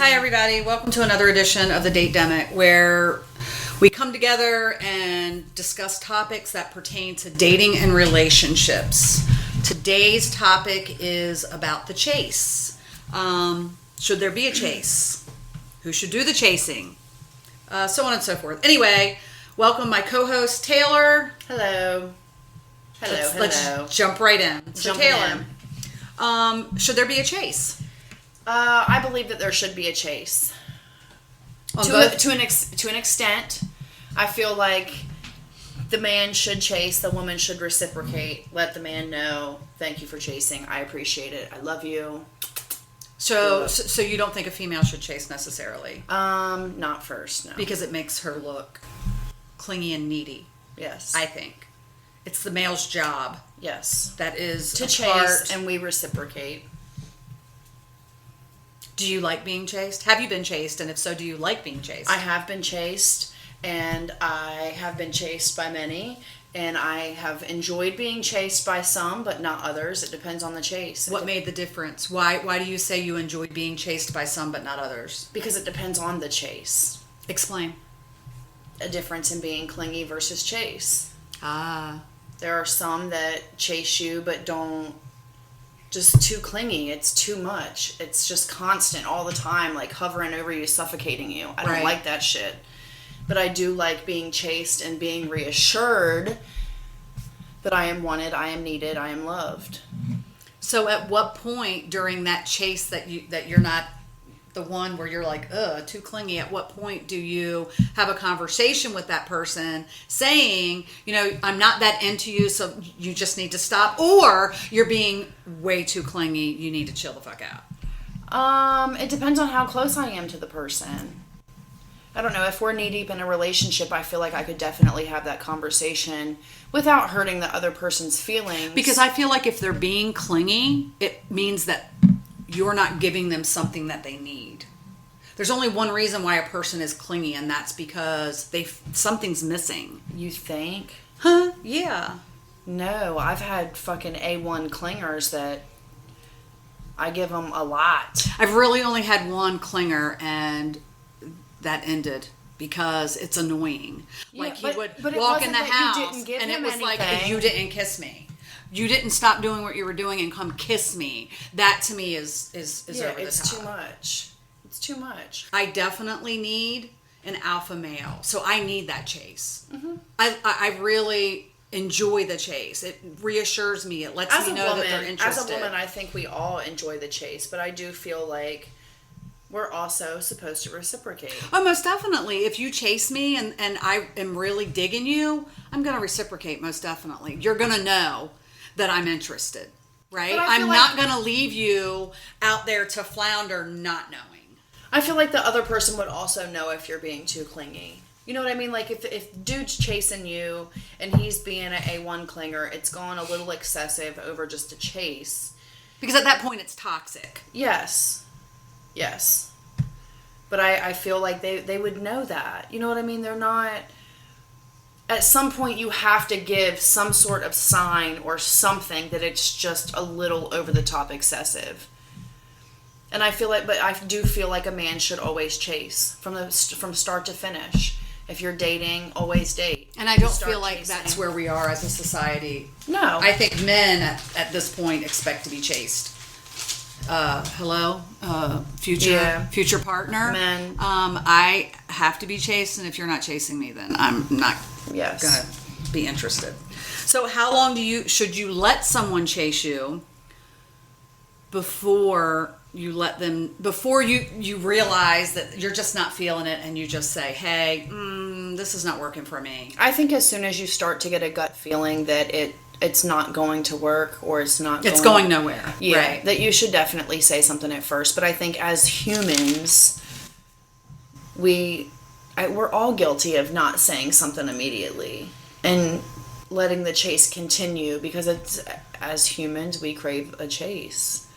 Hi, everybody. Welcome to another edition of the Date-Demic, where we come together and discuss topics that pertain to dating and relationships. Today's topic is about the chase. Should there be a chase? Who should do the chasing? So on and so forth. Anyway, welcome my co-host, Taylor. Hello. Let's jump right in. So Taylor, should there be a chase? I believe that there should be a chase. To an extent, I feel like the man should chase, the woman should reciprocate. Let the man know, thank you for chasing. I appreciate it. I love you. So you don't think a female should chase necessarily? Not first, no. Because it makes her look clingy and needy. Yes. I think. It's the male's job. Yes. That is to chase, and we reciprocate. Do you like being chased? Have you been chased? And if so, do you like being chased? I have been chased, and I have been chased by many, and I have enjoyed being chased by some, but not others. It depends on the chase. What made the difference? Why do you say you enjoy being chased by some, but not others? Because it depends on the chase. Explain. A difference in being clingy versus chase. Ah. There are some that chase you, but don't. Just too clingy. It's too much. It's just constant all the time, like hovering over you, suffocating you. I don't like that shit. But I do like being chased and being reassured that I am wanted, I am needed, I am loved. So at what point during that chase that you're not the one where you're like, too clingy, at what point do you have a conversation with that person saying, I'm not that into you, so you just need to stop, or you're being way too clingy, you need to chill the fuck out? It depends on how close I am to the person. I don't know, if we're knee deep in a relationship, I feel like I could definitely have that conversation without hurting the other person's feelings. Because I feel like if they're being clingy, it means that you're not giving them something that they need. There's only one reason why a person is clingy, and that's because something's missing. You think? Huh? Yeah. No, I've had fucking A1 clingers that I give them a lot. I've really only had one clinger, and that ended because it's annoying. Like he would walk in the house, and it was like, you didn't kiss me. You didn't stop doing what you were doing and come kiss me. That to me is over the top. It's too much. It's too much. I definitely need an alpha male. So I need that chase. Mm-hmm. I really enjoy the chase. It reassures me. It lets me know that they're interested. As a woman, I think we all enjoy the chase. But I do feel like we're also supposed to reciprocate. Oh, most definitely. If you chase me and I am really digging you, I'm going to reciprocate, most definitely. You're going to know that I'm interested, right? I'm not going to leave you out there to flounder not knowing. I feel like the other person would also know if you're being too clingy. You know what I mean? Like if dude's chasing you and he's being an A1 clinger, it's gone a little excessive over just a chase. Because at that point it's toxic. Yes. But I feel like they would know that. You know what I mean? They're not... At some point, you have to give some sort of sign or something that it's just a little over the top excessive. And I do feel like a man should always chase from start to finish. If you're dating, always date. And I don't feel like chasing. That's where we are as a society. No. I think men at this point expect to be chased. Hello, future partner. Men. I have to be chased, and if you're not chasing me, then I'm not gonna be interested. So, how long should you let someone chase you before you realize that you're just not feeling it, and you just say, "Hey, this is not working for me." I think as soon as you start to get a gut feeling that it's not going to work, or it's going nowhere. Yeah, right. That you should definitely say something at first. But I think as humans, we're all guilty of not saying something immediately and letting the chase continue, because as humans, we crave a chase.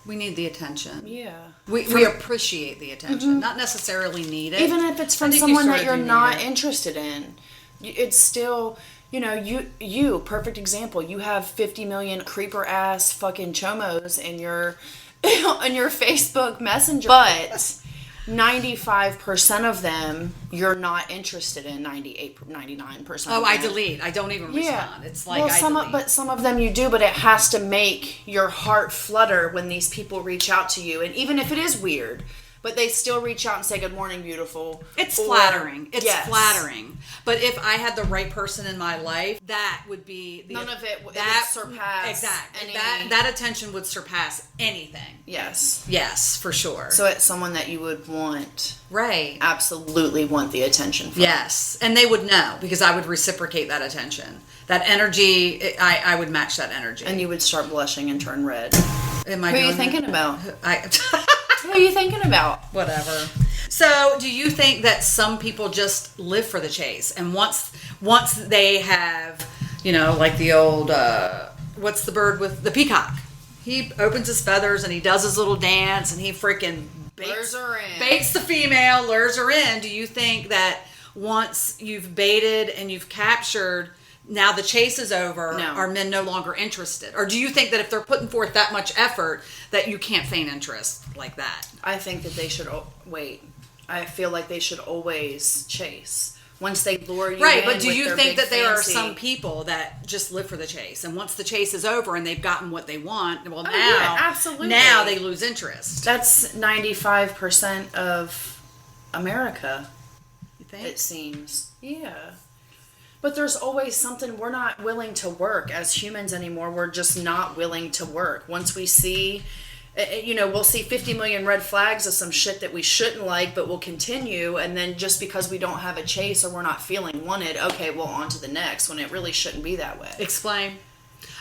We need the attention. Yeah. We appreciate the attention, not necessarily need it. Even if it's from someone that you're not interested in. It's still... You perfect example. You have 50 million creeper ass fucking chomos in your on your Facebook Messenger, but 95% of them you're not interested in. 99%. Oh, of I them. delete. I don't even respond. It's like but some of them you do, but it has to make your heart flutter when these people reach out to you, and even if it is weird, but they still reach out and say good morning, beautiful. It's flattering. It's flattering. But if I had the right person in my life, that would be none of it would that surpass exactly any... that attention would surpass anything. Yes, for sure. So it's someone that you would want, right? Absolutely want the attention from. Yes, and they would know because I would reciprocate that attention, that energy. I would match that energy, and you would start blushing and turn red. Am I? Who are you thinking about? Who are you thinking about? Whatever. So, do you think that some people just live for the chase, and once they have, like the old what's the bird with the peacock? He opens his feathers and he does his little dance and he freaking baits the female, lures her in. Do you think that once you've baited and you've captured, now the chase is over, are men no longer interested? Or do you think that if they're putting forth that much effort that you can't feign interest like that? I think that they should wait. I feel like they should always chase. Once they lure you right, in but do you think that there are fancy... some people that just live for the chase, and once the chase is over and they've gotten what they want, well, absolutely. Now they lose interest? That's 95% of America. You think? It seems. Yeah. But there's always something. We're not willing to work as humans anymore. We're just not willing to work. Once we see, we'll see 50 million red flags of some shit that we shouldn't like, but we'll continue. And then just because we don't have a chase or we're not feeling wanted, okay, well, on to the next, when it really shouldn't be that way. Explain.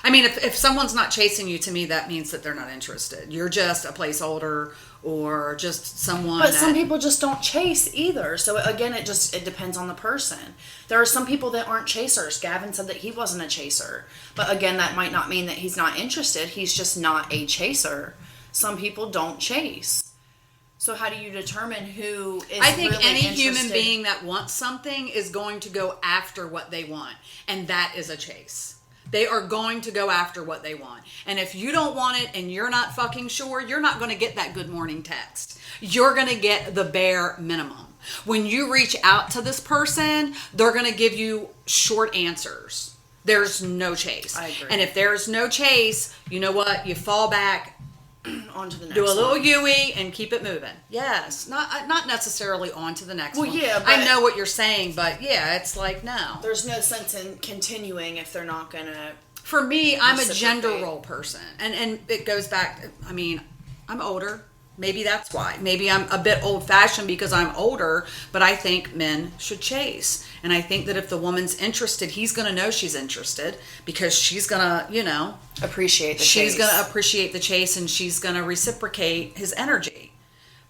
I mean, if someone's not chasing you, to me, that means that they're not interested. You're just a placeholder or just someone. But some people just don't chase either. So again, it depends on the person. There are some people that aren't chasers. Gavin said that he wasn't a chaser. But again, that might not mean that he's not interested. He's just not a chaser. Some people don't chase. So how do you determine who is I think really any interested? human being that wants something is going to go after what they want. And that is a chase. They are going to go after what they want. And if you don't want it and you're not fucking sure, you're not going to get that good morning text. You're going to get the bare minimum. When you reach out to this person, they're going to give you short answers. There's no chase. I agree. And if there's no chase, you know what? You fall back, on to the next do a little one. Yui and keep it moving. Yes, not necessarily on to the next one. Well, yeah, but I know what you're saying, but yeah, it's like no. There's no sense in continuing if they're not gonna. For me, I'm a gender reciprocate. role person, and it goes back. I mean, I'm older. Maybe that's why. Maybe I'm a bit old-fashioned because I'm older, but I think men should chase. And I think that if the woman's interested, he's going to know she's interested because she's going to, appreciate the chase. She's going to appreciate the chase and she's going to reciprocate his energy.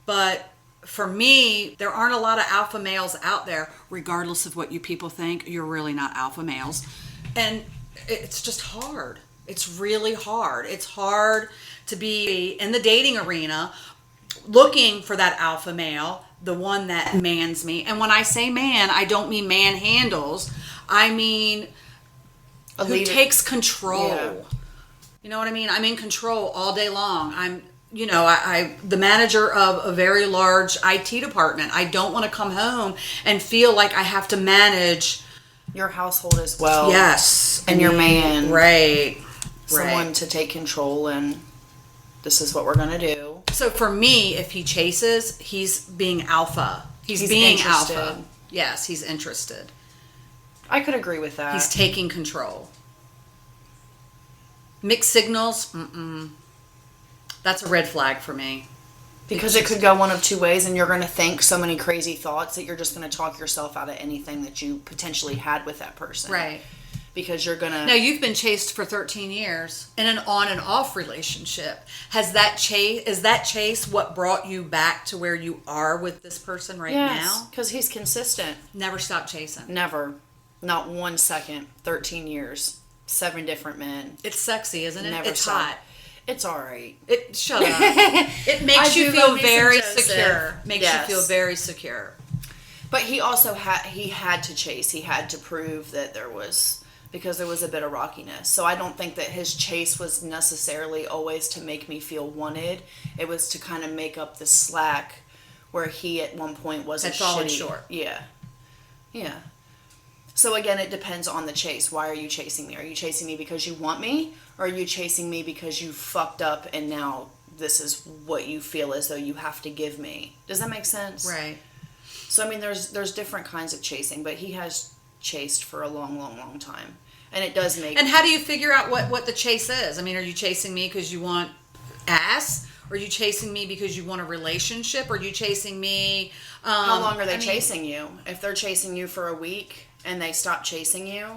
But for me, there aren't a lot of alpha males out there, regardless of what you people think. You're really not alpha males. And it's just hard. It's really hard. It's hard to be in the dating arena looking for that alpha male, the one that mans me. And when I say man, I don't mean man handles. I mean who takes control. Yeah. You know what I mean? I'm in control all day long. I'm the manager of a very large IT department. I don't want to come home and feel like I have to manage your household as well. Yes. And your man. Right. Someone to take control, and this is what we're going to do. So for me, if he chases, he's being alpha. He's being interested. Alpha. Yes, he's interested. I could agree with that. He's taking control. Mixed signals, that's a red flag for me. Because it could go one of two ways, and you're going to think so many crazy thoughts that you're just going to talk yourself out of anything that you potentially had with that person. Right. Because you're going to... Now, you've been chased for 13 years in an on and off relationship. Is that chase what brought you back to where you are with this person right now? Yes, because he's consistent. Never stop chasing. Never. Not 1 second. 13 years. 7 different men. It's sexy, isn't it? Never it's stop. hot. It's all right. Shut up. It makes you feel very secure. Makes Yes. you feel very secure. But he also had to chase. He had to prove that there was because there was a bit of rockiness. So I don't think that his chase was necessarily always to make me feel wanted. It was to kind of make up the slack where he at one point wasn't had fallen shitty. short. Yeah. Yeah. So again, it depends on the chase. Why are you chasing me? Are you chasing me because you want me? Or are you chasing me because you fucked up and now this is what you feel as though you have to give me? Does that make sense? Right. So, I mean, there's different kinds of chasing, but he has chased for a long, long, long time. And it does make... And how do you figure out what the chase is? I mean, are you chasing me because you want ass? Or are you chasing me because you want a relationship? Or are you chasing me... How long are they chasing you? If they're chasing you for a week and they stop chasing you,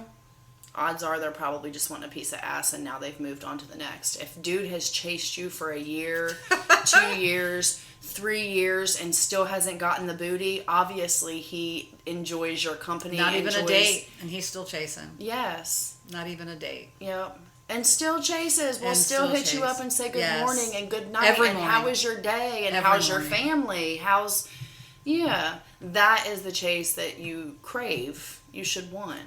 odds are they're probably just wanting a piece of ass and now they've moved on to the next. If dude has chased you for a year, 2 years, 3 years and still hasn't gotten the booty, obviously he enjoys your company. Not even a date, and he's still chasing. Yes. Not even a date. Yep. And still chases. Will And still hit chase. you up and say good Yes. morning and good night. Every and morning. how was your day? And Every how's morning. your family? How's... Yeah. That is the chase that you crave. You should want.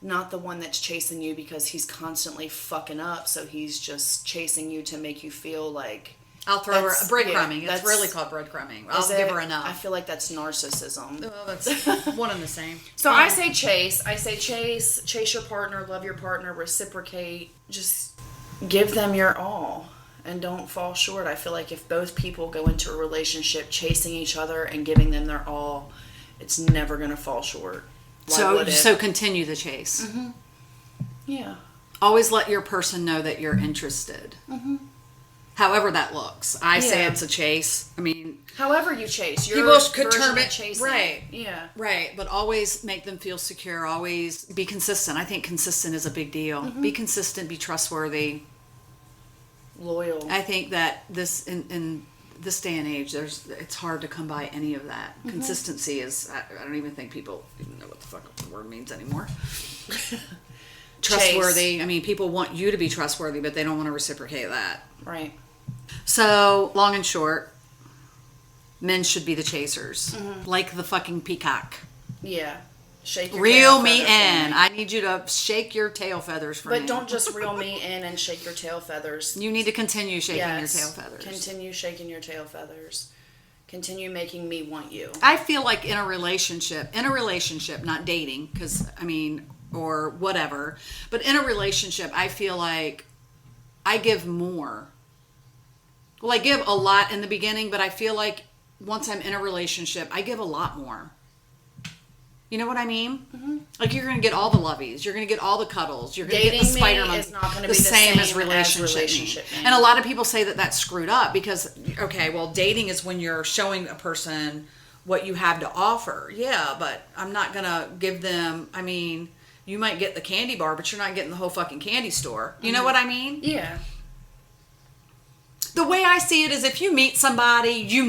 Not the one that's chasing you because he's constantly fucking up, so he's just chasing you to make you feel like... I'll throw her That's- breadcrumbing. yeah, it's that's- really called breadcrumbing. I'll Is give it? her enough. I feel like that's narcissism. Well, that's one and the same. So I say chase. I say chase your partner, love your partner, reciprocate. Just give them your all and don't fall short. I feel like if both people go into a relationship chasing each other and giving them their all, it's never going to fall short. Why would it? So continue the chase. Mm-hmm. Yeah. Always let your person know that you're interested. Mm-hmm. However that looks. I say Yeah. it's a chase. I mean, However you chase, your people could version term of it chasing. right. Yeah. Right, but always make them feel secure. Always be consistent. I think consistent is a big deal. Be consistent. Be trustworthy. Loyal. I think that this in this day and age, it's hard to come by any of that. Consistency is. I don't even think people even know what the fuck the word means anymore. Trustworthy. I mean, people want you to be trustworthy, but they don't want to reciprocate that. Right. So, long and short, men should be the chasers, like the fucking peacock. Yeah. Shake your Reel tail me feather for in. me. I need you to shake your tail feathers for me. But don't just reel me in and shake your tail feathers. You need to continue shaking Yes. your tail feathers. Continue shaking your tail feathers. Continue making me want you. I feel like in a relationship, not dating, because, I mean, or whatever, but in a relationship, I feel like I give more. Well, I give a lot in the beginning, but I feel like once I'm in a relationship, I give a lot more. You know what I mean? Mm-hmm. Like you're going to get all the loveys, you're going to get all the cuddles, you're going to get the Dating me spider is monkey. not gonna the be the same as same relationship. me. And a lot of people say that that's screwed up because okay, well, dating is when you're showing a person what you have to offer. Yeah, but I'm not going to give them. I mean, you might get the candy bar, but you're not getting the whole fucking candy store. You know what I mean? Yeah. The way I see it is if you meet somebody, you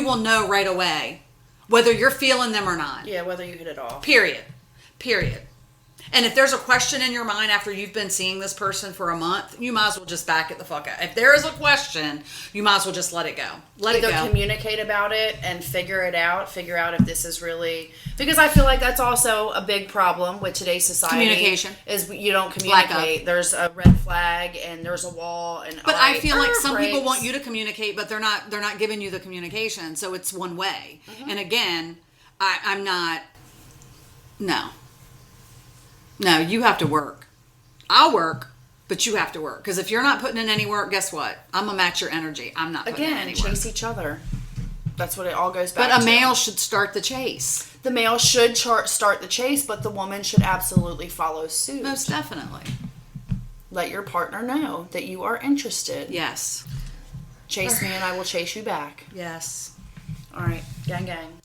will know right away whether you're feeling them or not. Yeah, whether you hit it off. Period. And if there's a question in your mind after you've been seeing this person for a month, you might as well just back it the fuck out. If there is a question, you might as well just let it go. Either communicate about it and figure out if this is really... Because I feel like that's also a big problem with today's society. Communication. Is you don't Lack communicate. There's a red flag and there's a wall. And But I feel like some breaks. people want you to communicate, but they're not giving you the communication, so it's one way. Mm-hmm. And again, I'm not... No, you have to work. I'll work, but you have to work. Because if you're not putting in any work, guess what? I'm going to match your energy. I'm not putting in Again, any work. chase each other. That's what it all goes back But to. a male should start the chase. The male should start the chase, but the woman should absolutely follow suit. Most definitely. Let your partner know that you are interested. Yes. Chase me and I will chase you back. Yes. All right. Gang, gang.